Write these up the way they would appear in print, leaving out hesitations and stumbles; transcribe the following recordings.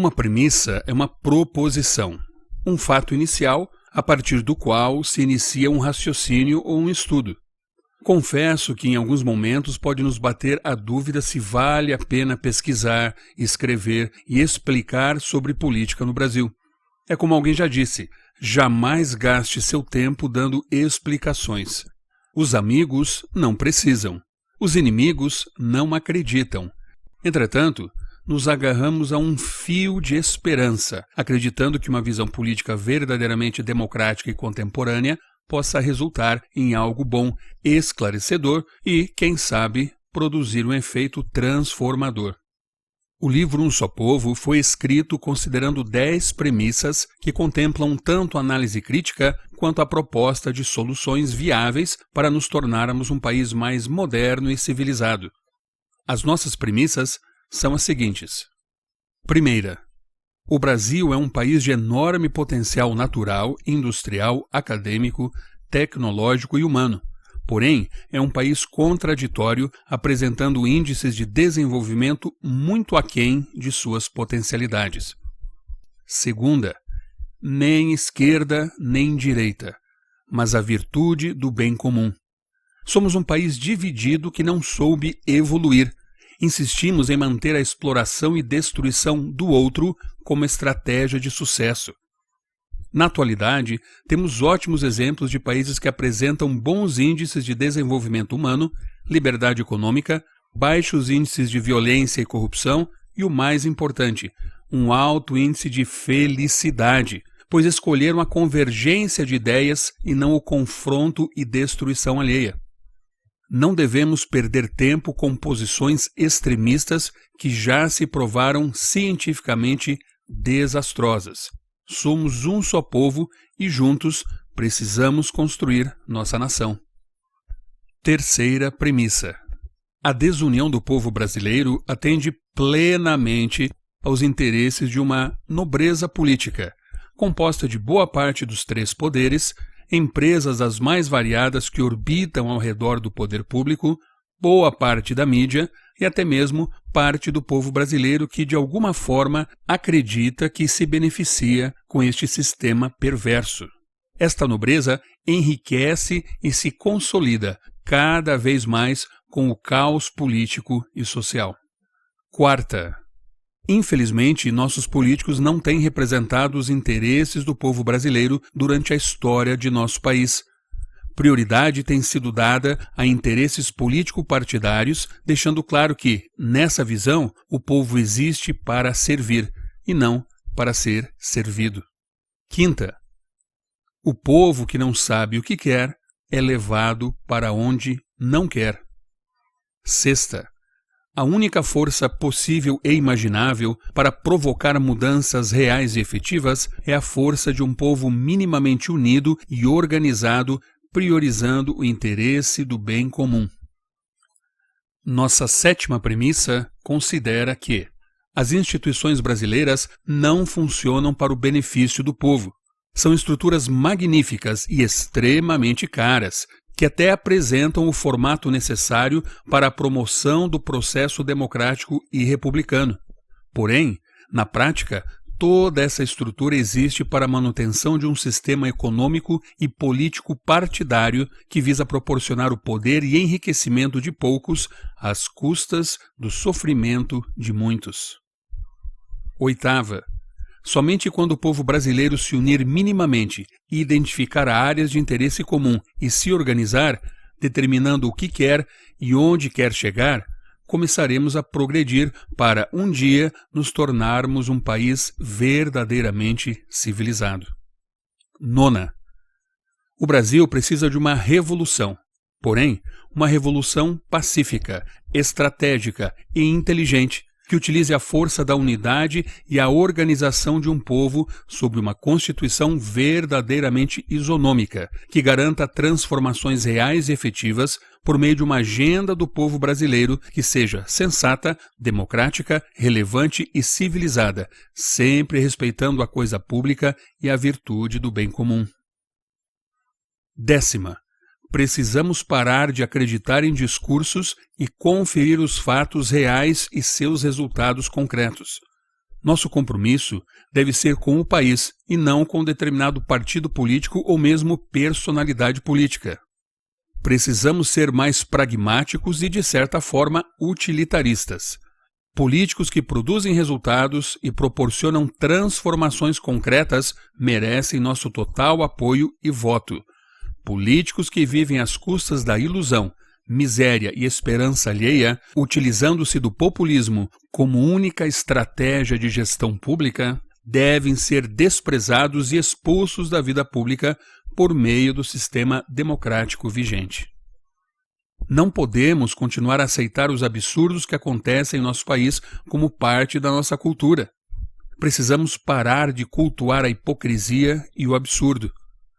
Uma premissa é uma proposição, um fato inicial a partir do qual se inicia um raciocínio ou um estudo. Confesso que em alguns momentos pode nos bater a dúvida se vale a pena pesquisar, escrever e explicar sobre política no Brasil. É como alguém já disse, jamais gaste seu tempo dando explicações. Os amigos não precisam. Os inimigos não acreditam. Entretanto, nos agarramos a um fio de esperança, acreditando que uma visão política verdadeiramente democrática e contemporânea possa resultar em algo bom, esclarecedor e, quem sabe, produzir um efeito transformador. O livro Um Só Povo foi escrito considerando 10 premissas que contemplam tanto a análise crítica quanto a proposta de soluções viáveis para nos tornarmos um país mais moderno e civilizado. As nossas premissas são as seguintes. Primeira, o Brasil é um país de enorme potencial natural, industrial, acadêmico, tecnológico e humano. Porém, é um país contraditório, apresentando índices de desenvolvimento muito aquém de suas potencialidades. Segunda, nem esquerda nem direita, mas a virtude do bem comum. Somos um país dividido que não soube evoluir. Insistimos em manter a exploração e destruição do outro como estratégia de sucesso. Na atualidade, temos ótimos exemplos de países que apresentam bons índices de desenvolvimento humano, liberdade econômica, baixos índices de violência e corrupção e, o mais importante, um alto índice de felicidade, pois escolheram a convergência de ideias e não o confronto e destruição alheia. Não devemos perder tempo com posições extremistas que já se provaram cientificamente desastrosas. Somos um só povo e juntos precisamos construir nossa nação. Terceira premissa. A desunião do povo brasileiro atende plenamente aos interesses de uma nobreza política, composta de boa parte dos 3 poderes, empresas as mais variadas que orbitam ao redor do poder público, boa parte da mídia e até mesmo parte do povo brasileiro que, de alguma forma, acredita que se beneficia com este sistema perverso. Esta nobreza enriquece e se consolida cada vez mais com o caos político e social. Quarta, infelizmente, nossos políticos não têm representado os interesses do povo brasileiro durante a história de nosso país. Prioridade tem sido dada a interesses político-partidários, deixando claro que, nessa visão, o povo existe para servir e não para ser servido. Quinta, o povo que não sabe o que quer é levado para onde não quer. Sexta, a única força possível e imaginável para provocar mudanças reais e efetivas é a força de um povo minimamente unido e organizado, priorizando o interesse do bem comum. Nossa sétima premissa considera que as instituições brasileiras não funcionam para o benefício do povo. São estruturas magníficas e extremamente caras, que até apresentam o formato necessário para a promoção do processo democrático e republicano. Porém, na prática, toda essa estrutura existe para a manutenção de um sistema econômico e político partidário que visa proporcionar o poder e enriquecimento de poucos às custas do sofrimento de muitos. Oitava, somente quando o povo brasileiro se unir minimamente e identificar áreas de interesse comum e se organizar, determinando o que quer e onde quer chegar, começaremos a progredir para, um dia, nos tornarmos um país verdadeiramente civilizado. Nona, o Brasil precisa de uma revolução, porém, uma revolução pacífica, estratégica e inteligente, que utilize a força da unidade e a organização de um povo sob uma Constituição verdadeiramente isonômica, que garanta transformações reais e efetivas por meio de uma agenda do povo brasileiro que seja sensata, democrática, relevante e civilizada, sempre respeitando a coisa pública e a virtude do bem comum. Décima, precisamos parar de acreditar em discursos e conferir os fatos reais e seus resultados concretos. Nosso compromisso deve ser com o país e não com determinado partido político ou mesmo personalidade política. Precisamos ser mais pragmáticos e, de certa forma, utilitaristas. Políticos que produzem resultados e proporcionam transformações concretas merecem nosso total apoio e voto. Políticos que vivem às custas da ilusão, miséria e esperança alheia, utilizando-se do populismo como única estratégia de gestão pública, devem ser desprezados e expulsos da vida pública por meio do sistema democrático vigente. Não podemos continuar a aceitar os absurdos que acontecem em nosso país como parte da nossa cultura. Precisamos parar de cultuar a hipocrisia e o absurdo.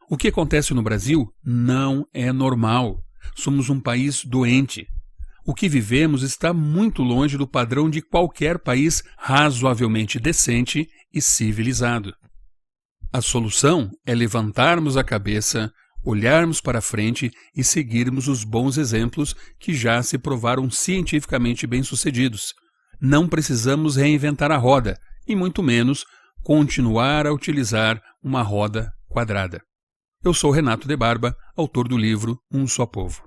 O que acontece no Brasil não é normal. Somos um país doente. O que vivemos está muito longe do padrão de qualquer país razoavelmente decente e civilizado. A solução é levantarmos a cabeça, olharmos para frente e seguirmos os bons exemplos que já se provaram cientificamente bem-sucedidos. Não precisamos reinventar a roda, e muito menos continuar a utilizar uma roda quadrada. Eu sou Renato de Barba, autor do livro Um Só Povo.